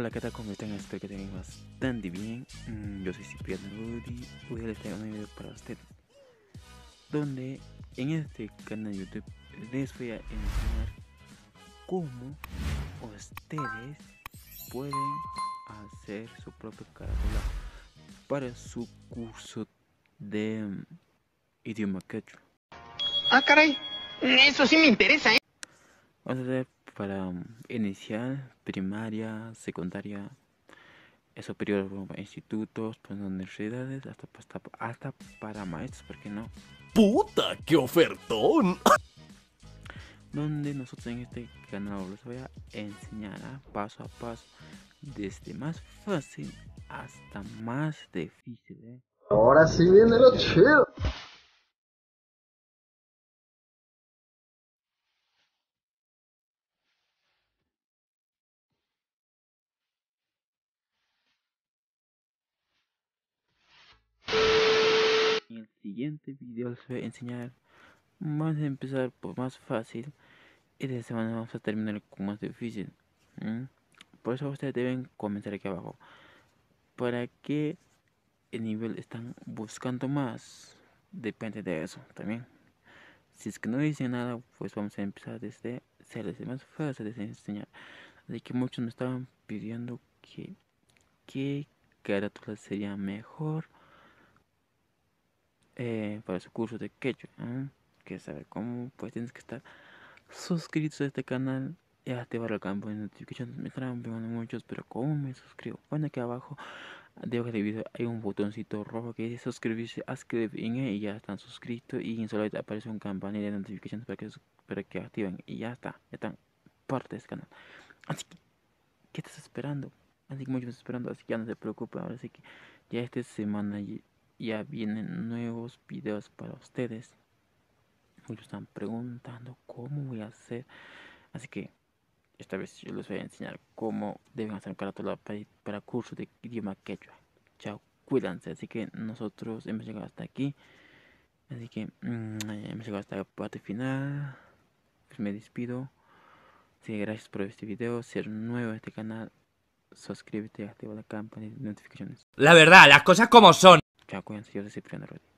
Hola, ¿qué tal? ¿Cómo están? Espero que estén bastante bien. Yo soy Cipriano Rudy. Hoy les traigo un video para ustedes, donde en este canal de YouTube les voy a enseñar cómo ustedes pueden hacer su propia carátula para su curso de idioma quechua. Ah, caray, eso sí me interesa, ¿eh? Vamos a ver para inicial, primaria, secundaria, superior, institutos, pues universidades, hasta para maestros, ¿por qué no? ¡Puta, qué ofertón! Donde nosotros en este canal les voy a enseñar paso a paso, desde más fácil hasta más difícil, ¿eh? Ahora sí viene lo chido. En el siguiente video les voy a enseñar, vamos a empezar por más fácil y de esta manera vamos a terminar con más difícil. Por eso ustedes deben comenzar aquí abajo. ¿Para qué el nivel están buscando más? Depende de eso también. Si es que no dicen nada, pues vamos a empezar desde ser más fácil de enseñar. Así que muchos me estaban pidiendo que qué carátula sería mejor para su curso de quechua. Que saber cómo, pues tienes que estar suscritos a este canal y activar el campo de notificaciones. Me estarán pegando muchos, pero ¿cómo me suscribo? Bueno, aquí abajo debajo del video hay un botoncito rojo que dice suscribirse, haz clic en él y ya están suscritos, y en solo aparece un campanilla de notificaciones para que activen y ya está, ya están parte de este canal. Así que, ¿qué estás esperando? Así que muchos esperando, así que ya no se preocupen. Ahora sí que ya esta semana ya vienen nuevos videos para ustedes. Muchos están preguntando cómo voy a hacer, así que esta vez yo les voy a enseñar cómo deben hacer un carátula para curso de idioma quechua. Chao, cuídense. Así que nosotros hemos llegado hasta aquí. Así que hemos llegado hasta la parte final. Pues me despido. Así que gracias por este video. Si eres nuevo a este canal, suscríbete y activa la campana de notificaciones. La verdad, las cosas como son. Chao, cuídense. Yo soy Cipriano Rudy.